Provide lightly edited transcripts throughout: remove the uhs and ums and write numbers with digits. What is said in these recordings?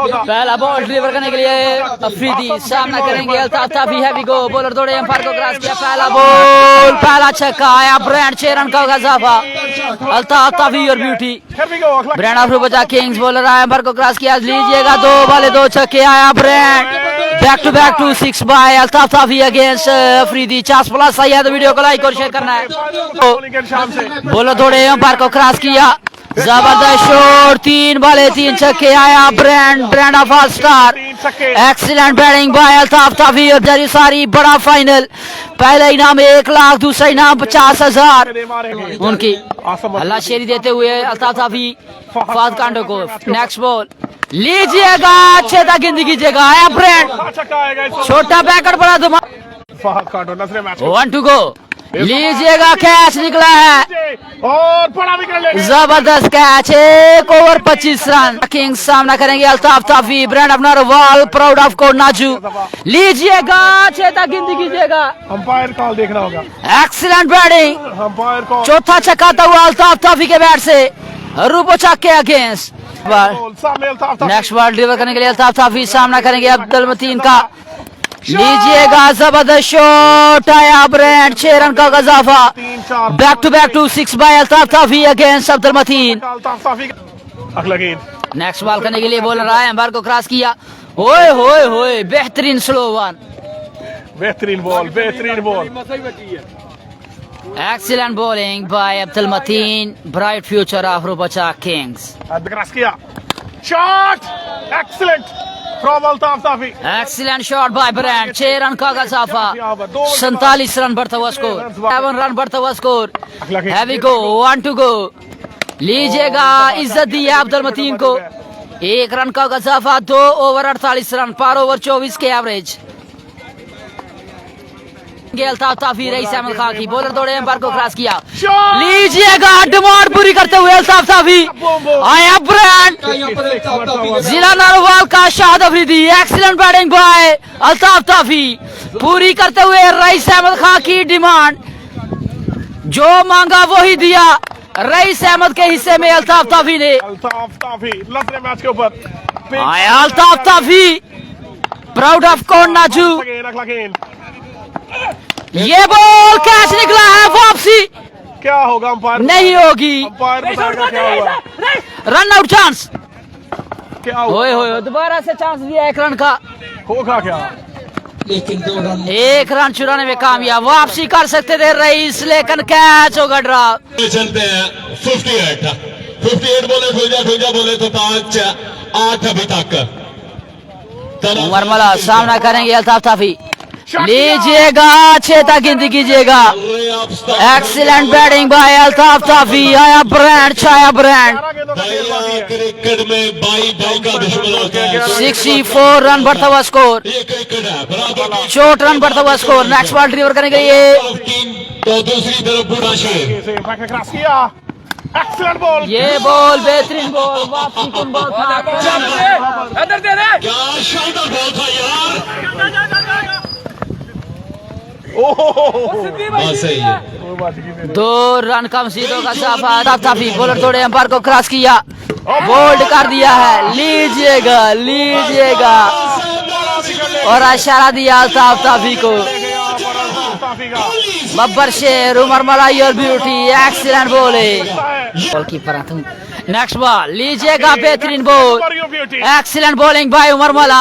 पहला ball deliver करने के लिए अफरीदी सामना करेंगे Altaf toffee. Heavy go bowler दौड़े एम्पायर को क्रॉस किया। पहला बॉल पहला छक्का आया। ब्रांड 6 रन का इजाफा। अल्ताफ ताफी और ब्यूटी। ब्रांड ऑफ बचा किंग्स बॉलर आया एम्पायर को क्रॉस किया। लीजिएगा 2 बाले 2 छक्के आया। Brand back to 6 by Altaf Tafi against Afridi. 50+ आया तो वीडियो को लाइक और शेयर करना है। बॉलर दौड़े एम्पायर को क्रॉस किया। जबरदस्त शॉट 3 बाले 3 छक्के आया। Brand of all star. Excellent batting by Altaf Tafi और जरीसारी। बड़ा फाइनल। पहला इनाम 1 लाख, दूसरा इनाम 50,000 उनकी अल्लाह शेरी देते हुए अल्ताफ ताफी फाद कांडो को। नेक्स्ट बॉल लीजिएगा अच्छे तक गिनती कीजिएगा। आया ब्रांड छोटा पैकेट बड़ा धमाका। 1 टू गो लीजिएगा। कैच निकला है और बड़ा विकेट। जबरदस्त कैच। 1 over 25 run. किंग्स सामना करेंगे Altaf Tafi. Brand of Narowal proud of कोड नाजू। लीजिएगा अच्छे तक गिनती कीजिएगा। अंपायर कॉल देखना होगा। Excellent batting. Umpire call. चौथा छक्का था हुआ अल्ताफ ताफी के बैट से। रूपोचक के अगेंस्ट। नेक्स्ट बॉल डिलीवर करने के लिए अल्ताफ ताफी सामना करेंगे अब्दुल मतीन का। लीजिएगा जबरदस्त शॉट आया। ब्रांड 6 रन का इजाफा। Back to 6 by Altaf Tafi against Abdul Matin. Next ball करने के लिए बॉलर आया एम्पायर को क्रॉस किया। ओए होए होए बेहतरीन स्लो वन। बेहतरीन ball. Excellent bowling by Abdul Matin. Bright future of Rupochak Kings. Cross किया। Shot excellent from Altaf Tafi. Excellent shot by brand. 6 run का इजाफा। 47 रन बढ़ता हुआ स्कोर। 7 रन बढ़ता हुआ score. Heavy go 1 to go. लीजिएगा इज्जत दी है अब्दुल मतीन को। 1 रन का इजाफा। 2 ओवर 48 रन पर ओवर 24 के average. Altaf toffee rice Ahmad Khan की बॉलर दौड़े एम्पायर को क्रॉस किया। लीजिएगा डिमांड पूरी करते हुए अल्ताफ ताफी आया। ब्रांड जिला नारोवाल का Shahid Afridi. Excellent batting by Altaf Tafi पूरी करते हुए रईस अहमद खान की डिमांड। जो मांगा वही दिया रईस अहमद के हिस्से में अल्ताफ ताफी ने। मैच के ऊपर आया अल्ताफ ताफी प्राउड ऑफ कोड नाजू। ये बॉल कैच निकला है। वापसी क्या होगा अंपायर नहीं होगी। अंपायर बताएगा क्या हुआ। Run out chance. क्या हुआ दोबारा से चांस दिया 1 रन का। होगा क्या। लेकिन 2 रन 1 रन चुराने में कामयाब। वापसी कर सकते थे रईस लेकिन कैच होगा ड्रा। चलते हैं 58 बोले खुल जा बोले तो 5-8 अभी तक। उमर मला सामना करेंगे अल्ताफ ताफी। लीजिएगा अच्छे तक गिनती कीजिएगा। Excellent batting by Altaf Tafi. आया ब्रांड छाया ब्रांड। क्रिकेट में 22 का दुश्मन होता है। 64 रन बढ़ता हुआ स्कोर। 64 रन बढ़ता हुआ स्कोर। नेक्स्ट बॉल डिलीवर करने के लिए तो दूसरी तरफ बूढ़ा शेर। क्रॉस किया। Excellent ball. ये बॉल बेहतरीन बॉल। वापसी कौन बॉल था। क्या शानदार बॉल था यार। सही है। 2 रन का मसीदों का साफा। अल्ताफ ताफी बॉलर थोड़े एम्पायर को क्रॉस किया। बोल्ड कर दिया है। लीजिएगा और इशारा दिया अल्ताफ ताफी को। बब्बर शेर उमर मलाई और beauty. Excellent ball keeper. Next ball लीजिएगा बेहतरीन ball. Excellent bowling by Umar Mala.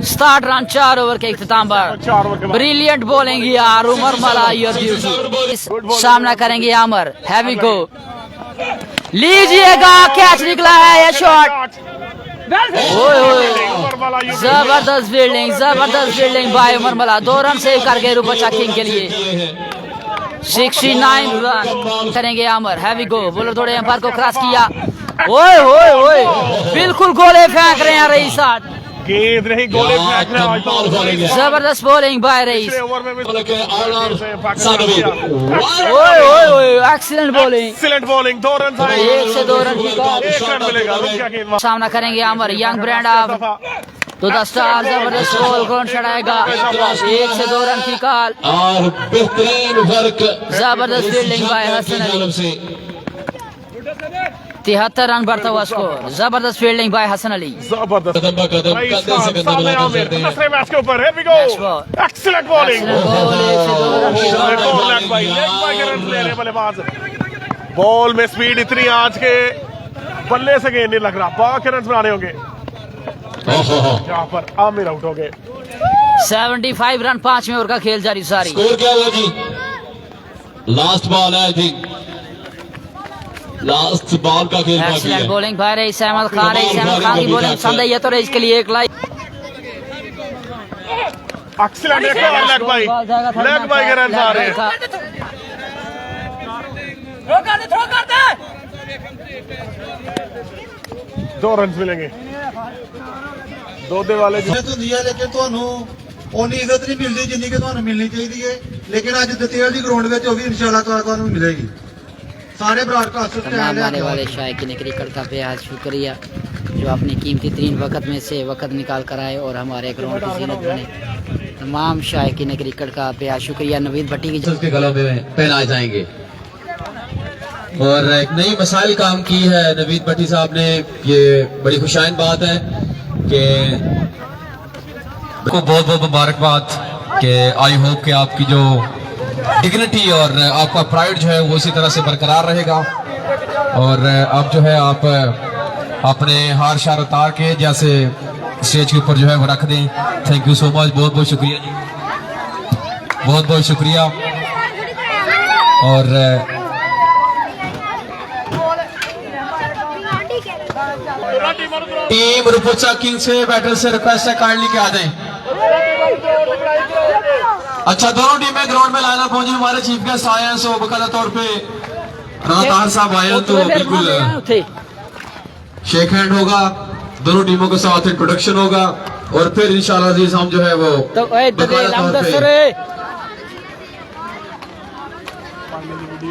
60 run 4 over के इख्तिताम पर। ब्रिलियंट बॉलिंग यार उमर मला और ब्यूटी। सामना करेंगे आमर। हैवी गो लीजिएगा कैच निकला है। ये शॉट जबरदस्त फील्डिंग बाय उमर मला। 2 रन सेव करके रूपोचक किंग के लिए 69 रन करेंगे आमर। हैवी गो बॉलर थोड़े एम्पायर को क्रॉस किया। ओए बिल्कुल गोले फेंक रहे हैं रईस। गेंद रही गोले फेंक रहे हैं। जबरदस्त bowling by Rais. Excellent bowling. 2 run 1 से 2 रन की कॉल। 1 रन मिलेगा। सामना करेंगे आमर। यंग ब्रांड ऑफ तो द स्टार। जबरदस्त बॉल ग्राउंड चढ़ाएगा। 1 से 2 रन की कॉल और बेहतरीन वर्क जबरदस्त fielding by Hasan Ali. 73 run बढ़ता हुआ स्कोर। जबरदस्त फील्डिंग बाय हसन अली। जबरदस्त कदम ब कदम भाई कंधे से कंधा सामने मिलाकर आमिर चलते हैं। दूसरे मैच के ऊपर है बिगो Next ball. Excellent bowling Excellent bowling. Leg bye के रन ले रहे बल्लेबाज। बॉल में स्पीड इतनी आज के बल्ले से गेंद नहीं लग रहा, बाकी रन बनाने होंगे। यहाँ पर आमिर आउट हो गए। 75 रन 5वें ओवर का खेल जारी सारी। स्कोर क्या हुआ जी? लास्ट बॉल है आई थिंक, लास्ट बॉल का खेल बाकी एक्सीलेंट है। Bowling by rice Ahmad Khan. Rice Ahmad Khan की बॉलिंग पसंद है तो रईस के लिए एक लाइक। एक्सीलेंट लेग बाय के रन आ रहे हैं। दो रन मिलेंगे दो दे वाले इज्जत ਹੁੰਦੀ ਹੈ ਲੇਕਿਨ ਤੁਹਾਨੂੰ ਉਨੀ ਇੱਜ਼ਤ ਨਹੀਂ ਮਿਲਦੀ ਜਿੰਨੀ ਕਿ ਤੁਹਾਨੂੰ ਮਿਲਣੀ ਚਾਹੀਦੀ ਹੈ ਲੇਕਿਨ ਅੱਜ ਦਤੇਲ ਦੀ ਗਰਾਊਂਡ ਵਿੱਚ ਉਹ ਵੀ ਇਨਸ਼ਾਅੱਲਾ ਤੁਹਾਨੂੰ ਮਿਲੇਗੀ सारे ब्रॉडकास्टर तमाम आने वाले शायकीन क्रिकेट का बेहद शुक्रिया जो अपनी कीमती तरीन वक्त में से वक्त निकाल कर आए और हमारे ग्राउंड की जीनत बने। तमाम शायकीन क्रिकेट का बेहद शुक्रिया। नवीद भट्टी की के गलों में पहनाए जाएंगे और एक नई मिसाइल काम की है नवीद भट्टी साहब ने। ये बड़ी खुशाइन बात है कि को बहुत बहुत मुबारकबाद कि आई होप कि आपकी जो डिग्निटी और आपका प्राइड जो है वो इसी तरह से बरकरार रहेगा और अब जो है आप अपने हार शार उतार के जैसे स्टेज के ऊपर जो है वो रख दें। थैंक यू सो मच, बहुत बहुत शुक्रिया जी, बहुत बहुत शुक्रिया। और टीम रुपुचा किंग से बैटर से रिक्वेस्ट है काइंडली के आ जाएं। अच्छा दोनों टीमें ग्राउंड में लाना पहुंची। हमारे चीफ गेस्ट आए हैं सो बकायदा तौर पे रातार साहब आए हैं तो बिल्कुल शेक हैंड होगा, दोनों टीमों के साथ इंट्रोडक्शन होगा और फिर इंशाल्लाह अजीज हम जो है वो तो बकायदा तौर पे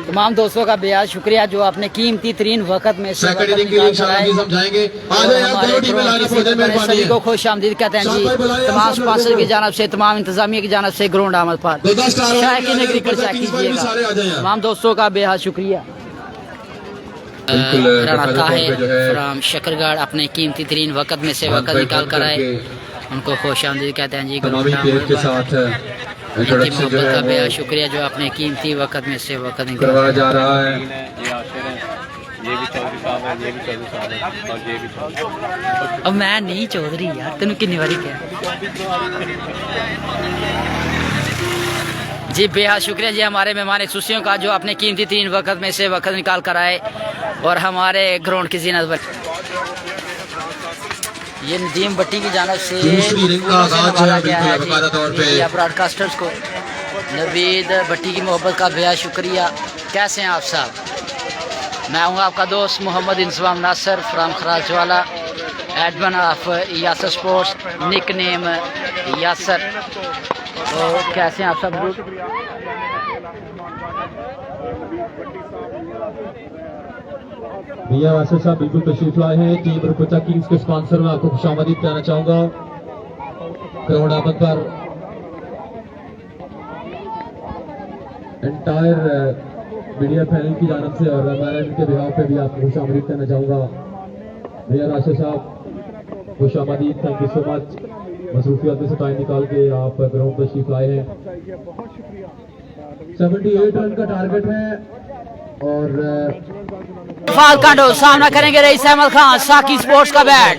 तमाम दोस्तों का बेहद शुक्रिया जो अपने कीमती तरीन वक्त में से सेकंड इनिंग के लिए इंशाल्लाह जी समझाएंगे। आ जाए आप दोनों टीमें लाने पहुंचे, मेहरबानी सभी है। को खुश आमदीद कहते हैं जी। तमाम स्पॉन्सर की जानब से, तमाम इंतजामिया की जानब से ग्राउंड आमद पर शायकीन क्रिकेट चेक कीजिएगा। तमाम दोस्तों का बेहद शुक्रिया। राणा ताहिर फ्राम शकरगढ़ अपने कीमती तरीन वक्त में से वक्त निकाल कर आए, उनको खुश आमदीद कहते हैं जी। के साथ इंट्रोडक्शन जो है का वो बेहद शुक्रिया जो अपने कीमती वक्त में से वक्त निकाल करवाया जा रहा है। ये भी चौधरी साहब है, ये भी चौधरी साहब है और ये भी चौधरी। अब मैं नहीं चौधरी यार, तेन किन्नी बारी क्या जी। बेहद शुक्रिया जी हमारे मेहमान खुशियों का जो अपने कीमती तीन वक्त में से वक्त निकाल कर आए और हमारे ग्राउंड की जीनत बनी। ये नदीम भट्टी की जानब से दूसरी रिंग का आगाज जो है बिल्कुल बकायदा तौर पे ब्रॉडकास्टर्स को नवीद भट्टी की मोहब्बत का बेहद शुक्रिया। कैसे हैं आप साहब? मैं हूँ आपका दोस्त मोहम्मद इंसवाम Nasar from Kharajwala, admin of Yasir sports, nickname Yasir. तो कैसे हैं आप सब? भैया वासिफ साहब बिल्कुल तशरीफ लाए हैं। टीम रुपुचा किंग्स के स्पॉन्सर में आपको खुशामदीद कहना चाहूंगा ग्राउंड आमद पर। एंटायर मीडिया पैनल की जानब से और मैनेजमेंट के बिहाफ पे भी आपको खुशामदीद कहना चाहूंगा। भैया वासिफ साहब खुशामदीद, थैंक यू सो मच। मसरूफियात में से टाइम निकाल के आप ग्राउंड तशरीफ लाए हैं। 78 रन का टारगेट है और फालकांडो सामना करेंगे रईस अहमद खान। साकी स्पोर्ट्स का बैट,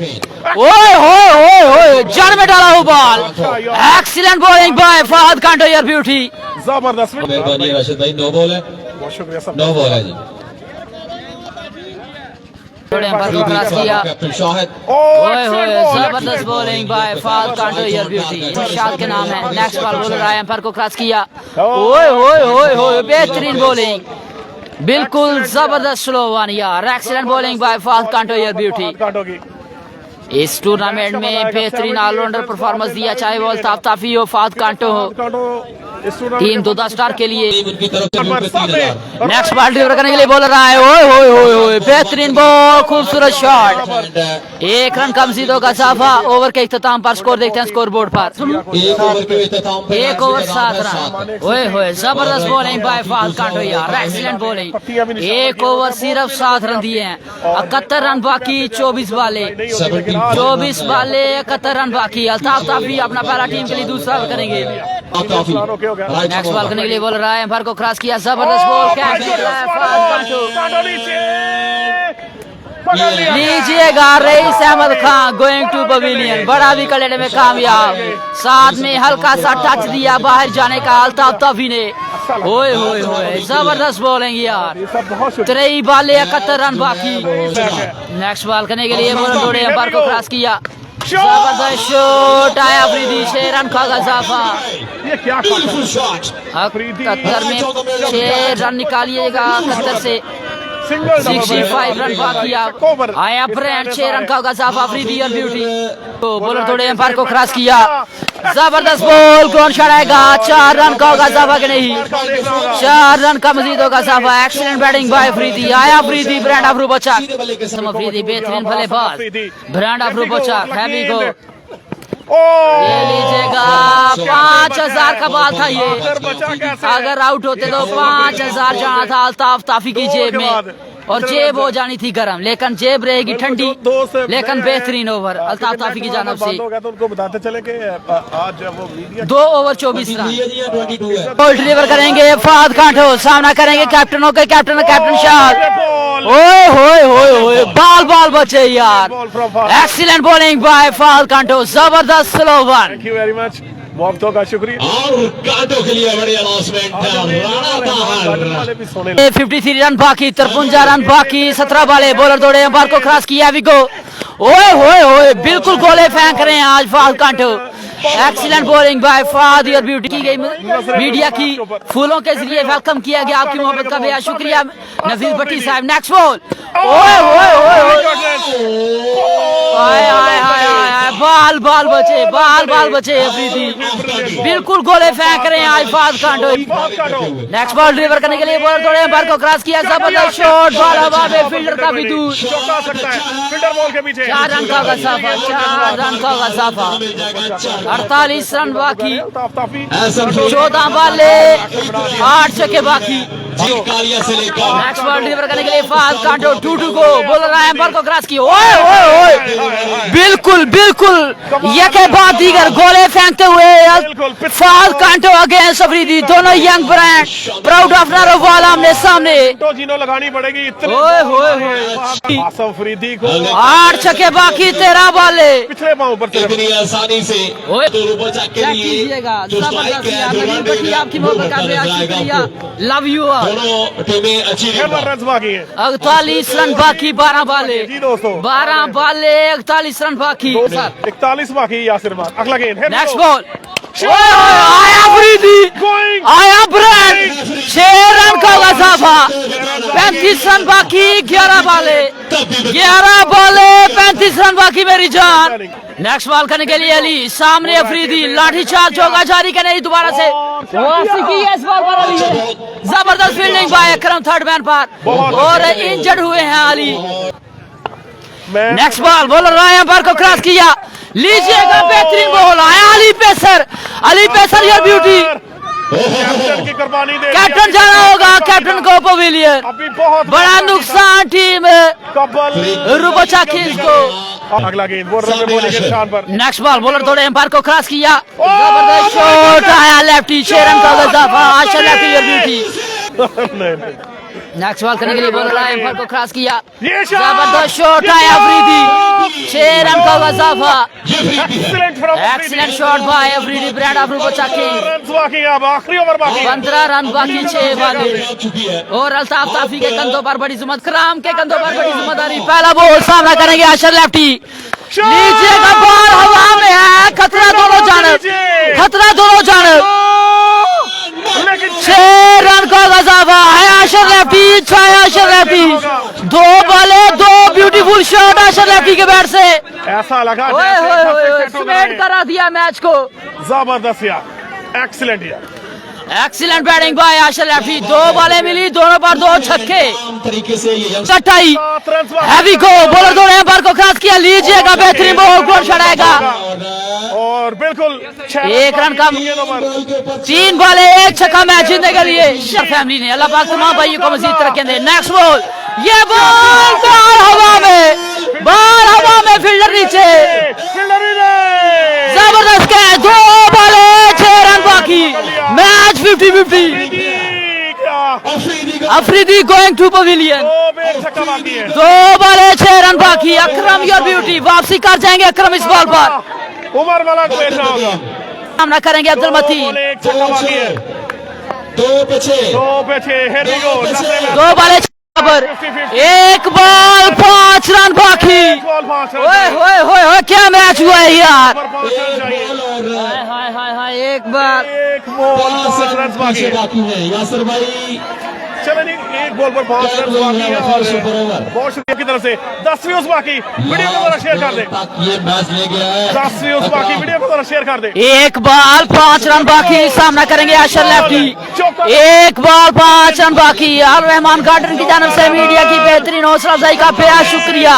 ओए होए होए होए जड़ में डाला हुआ ball. Excellent bowling by Fahad Kando, your beauty. जबरदस्त मेहरबानी है राशिद भाई। 9 बॉल है, बहुत शुक्रिया सब। 9 बॉल है जी। कैप्टन शाहिद, ओए होए जबरदस्त bowling by Fahad Kando, your beauty. शाद के नाम है। नेक्स्ट बॉल बोलर आया, एम्पायर को क्रॉस किया। ओए होए होए होए बेहतरीन बॉलिंग, बिल्कुल जबरदस्त स्लो वन यार। Excellent bowling by Fahad Kando, your beauty. इस टूर्नामेंट में बेहतरीन ऑलराउंडर परफॉर्मेंस दिया, चाहे वो अल्ताफ ताफी हो, फाद कांटो हो। टीम 2 स्टार के लिए उनकी तरफ से रुपए 3,000। नेक्स्ट बॉल डिलीवर करने के लिए बॉलर आए। ओए होए होए होए, बेहतरीन बॉल, खूबसूरत शॉट। 1 रन का मजीदों का इजाफा। ओवर के इख्तिताम पर स्कोर देखते हैं स्कोर बोर्ड पर। 1 ओवर के इख्तिताम पे 1 ओवर 7 रन। ओए होए, जबरदस्त बॉलिंग बाय फाद कांटो यार, एक्सीलेंट बॉलिंग। 1 ओवर सिर्फ 7 रन दिए हैं। 71 रन बाकी, 24 बाले 24 बाले 71 रन बाकी। अल्ताफ ताफी अपना पहला टीम के लिए दूसरा करेंगे। नेक्स्ट बॉल करने के लिए बॉल रहा है, एम्पायर को क्रॉस किया, जबरदस्त बॉल, कैच लीजिएगा। Rais Ahmad Khan going to pavilion, बड़ा विकेट लेने में कामयाब, साथ में हल्का सा टच दिया बाहर जाने का अल्ताफ ताफी ने। ओए होए होए, जबरदस्त बॉलिंग यार। 23 बाले 71 रन बाकी। नेक्स्ट बॉल करने के लिए बॉलर दौड़े, एम्पायर को क्रॉस किया, जबरदस्त शॉट आया अफरीदी, 6 रन का इजाफा। ये क्या 71 में 6 रन निकालिएगा 71 से। 65 रन बाकी। अब आया ब्रांड, 6 रन का इजाफा अफरीदी और ब्यूटी। तो बॉलर थोड़े एम्पायर को क्रॉस किया, जबरदस्त बॉल, कौन शॉट आएगा? 4 रन का इजाफा के नहीं, 4 रन का मजीद होगा इजाफा। Excellent batting bye Afridi. आया अफरीदी, ब्रांड अफरू बचा, अफरीदी बेहतरीन बल्लेबाज, ब्रांड अफरू बचा, हैवी गो। ये लीजिएगा, 5,000 का बात था ये। अगर आउट होते तो 5,000 जाना था अल्ताफ ताफी की जेब में, और जेब हो जानी थी गर्म, लेकिन जेब रहेगी ठंडी। लेकिन बेहतरीन ओवर अल्ताफ ताफी की जानब से। तो उनको बताते चले कि आज वो media 2 over 24 run. Ball deliver करेंगे फाद कांटो, सामना करेंगे कैप्टनों के कैप्टन शाह। ओए होए होए होए, बाल बचे यार। Excellent bowling bye Fahad Kando, जबरदस्त slow one. Thank you very much, मोहब्बतों का शुक्रिया। और कांटो के लिए बड़ी अनाउंसमेंट है। 53 रन बाकी, 53 रन बाकी, 17 बाले। बॉलर दौड़े, एम्पायर को क्रॉस किया, विगो। ओए होए होए, बिल्कुल गोले फेंक रहे हैं आज फाद कांटो। एक्सीलेंट बॉलिंग बाय फाद और ब्यूटी की गई। मीडिया की फूलों के जरिए वेलकम किया गया, आपकी मोहब्बत का बेहद शुक्रिया नफीस भट्टी साहब। नेक्स्ट बॉल, ओए होए होए, बाल बचे अफरीदी, बिल्कुल गोले फेंक रहे हैं आज फाद कांटो। नेक्स्ट बॉल डिलीवर करने के लिए बॉलर थोड़े एम्पायर को क्रॉस किया, जबरदस्त शॉट, बॉल हवा में, फील्डर काफी दूर। 4 रन का इजाफा, 4 रन का इजाफा। 48 रन बाकी, 14 बाले 8 छक्के बाकी। नेक्स्ट बॉल डिलीवर करने के लिए फाद कांटो, 2 को बॉलर आए, एम्पायर को क्रॉस किया। ओए ओए ओए, बिल्कुल ये के बाद दीगर गोले फेंकते हुए फाद कांटो अगेंस्ट अफरीदी, दोनों young brand, proud of Narowal आमने सामने। जीनो लगानी पड़ेगी। ओए होए होए, आसफ अफरीदी को 8 छक्के बाकी, 13 बाले। पिछले पांव पर इतनी आसानी से आपकी मोहब्बत का बेहद शुक्रिया, लव यू ऑल। दोनों टीमें अच्छी रन बाकी है। 48 रन बाकी, 12 बाले। जी दोस्तों, 12 बाले 41 रन बाकी। 41 बाकी। यासिर बात अगला गेंद। नेक्स्ट बॉल, आया अफरीदी, आया ब्रांड, 6 रन का इजाफा। 35 रन बाकी, 11 बाले 35 रन बाकी मेरी जान। नेक्स्ट बॉल करने के लिए अली, सामने अफरीदी, लाठी चार्ज होगा जारी करने दोबारा से। इस बॉल पर अली है, जबरदस्त फील्डिंग बाय अकरम, थर्ड मैन पर, और इंजर्ड हुए हैं अली। नेक्स्ट बॉल, बॉलर आया, एम्पायर को क्रॉस किया, लीजिएगा, बेहतरीन बॉल आया, Ali pacer your beauty. Captain की कुर्बानी दे, कैप्टन जाना होगा, कैप्टन को पवेलियन। अभी बहुत बड़ा नुकसान टीम रुबचा खींच को। अगला गेंद बोलने के निशान पर। नेक्स्ट बॉल, बॉलर थोड़े एम्पायर को क्रॉस किया, जबरदस्त शॉट आया, लेफ्टी, 6 रन का इजाफा, Ashar lefty your beauty. Next ball करने के लिए बॉलर आया, एम्पायर को क्रॉस किया, जबरदस्त शॉट आया अफरीदी, 6 रन का इजाफा। Excellent shot by Afridi, brand of Rubocha king. आखिरी ओवर बाकी, 15 रन बाकी, 6 बाले। और अल्ताफ ताफी के कंधों पर बड़ी जिम्मेदारी, कराम के कंधों पर बड़ी जिम्मेदारी। पहला बॉल, सामना करेंगे आशर लेफ्टी, लीजिएगा, बॉल हवा में है, खतरा दोनों जानब। 6 रन का इजाफा है, आशर लेफ्टी, 2 बाले 2 ब्यूटीफुल शॉट आशर लेफ्टी के बैट से। ऐसा लगा ओए जैसे होए सब होए सेट हो स्मेट गए। करा दिया मैच को। जबरदस्त यार, एक्सीलेंट यार। Excellent batting by Ashar lefty, 2 बॉलें मिली, दोनों पर 2 छक्के, तरीके से ये कटाई, 7 रन हैवी गो, बॉलर दौड़े एम्पायर को क्रॉस किया, लीजिएगा बेहतरीन बॉल, गोल छड़ाएगा। और बिल्कुल 1 रन कम, 3 बॉलें 1 छक्का मैच जीतने के लिए फैमिली ने। अल्लाह पाक तमाम भाइयों को मजीद तरक्की दे। नेक्स्ट बॉल, ये बॉल बाल हवा में, बाल हवा में, फील्डर नीचे, जबरदस्त कैच, 2 बॉलें 6 रन बाकी, match 50-50। Afridi going to pavilion, 2 बॉलें 6 रन बाकी। अकरम योर ब्यूटी, वापसी कर जाएंगे अकरम इस बॉल पर। उमर वाला को भेजना होगा। सामना करेंगे अब्दुल मतीन, 2 पे 6 here we go, 2 बॉलें 6 पर, 1 बॉल 5 रन बाकी। ओए होए होए होए, क्या मैच हुआ है यार। हाय हाय हाय हाय, 1 बॉल 5 रन बाकी है। बाकी है यासर भाई। चलो नहीं, 1 बॉल पर 5 रन बाकी है। और बहुत शुक्रिया की तरफ से 10 व्यूज बाकी, वीडियो को जरा शेयर कर दे। ये मैच ले गया है 10 व्यूज बाकी, वीडियो को जरा शेयर कर दे। 1 बॉल 5 रन बाकी, सामना करेंगे आशर लेफ्टी, 1 बॉल 5 रन बाकी। अल रहमान गार्डन की जानब से मीडिया की बेहतरीन हौसला अफजाई का बेहद शुक्रिया।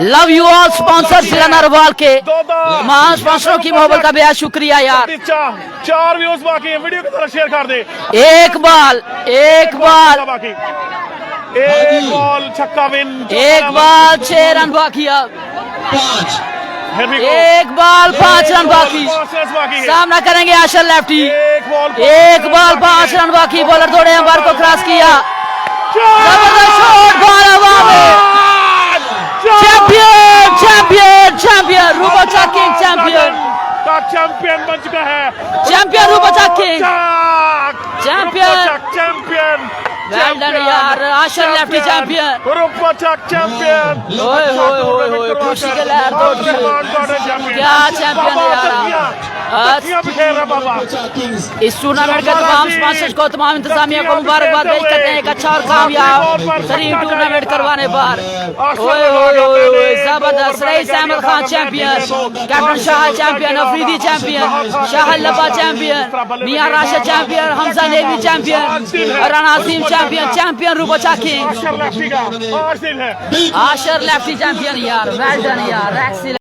लव यू ऑल स्पॉन्सर जिला नरवाल के तमाम स्पॉन्सरों की मोहब्बत का बेहद शुक्रिया यार। 4 व्यूज बाकी है, वीडियो को जरा शेयर कर दे। 1 बॉल 1 बॉल बाकी, 1 बॉल छक्का विन, 1 बॉल 6 रन बाकी। अब 5 Here we go. 1 ball 5 run बाकी, 5 रन बाकी है। सामना करेंगे आशर लेफ्टी, 1 बॉल 5 रन बाकी। बॉलर दौड़े अंपायर को क्रॉस किया, जबरदस्त शॉट, बॉल हवा में। Champion champion champion Rubocha king champion का चैंपियन बन चुका है। Champion Rubocha king champion champion well done यार, Ashar lefty champion. Rupchak champion. ओए होए होए होए, खुशी के लहर दौड़ रही है। क्या चैंपियन है यार। बाबा इस टूर्नामेंट के तमाम स्पॉन्सर्स को, तमाम इंतजामिया को मुबारकबाद पेश करते हैं एक अच्छा और कामयाब तरीन टूर्नामेंट करवाने पर। ओए होए होए होए, जबरदस्त। Rais Ahmad Khan champion, captain Shah champion, Afridi champion, Shah लबा चैंपियन, मियां राशिद चैंपियन, हमजा नेवी champion, Rana Asim champion, champion Rubocha king, Ashar lefty का आज दिन है। आशर लेफ्टी चैंपियन यार। वेल डन यार, एक्सीलेंट।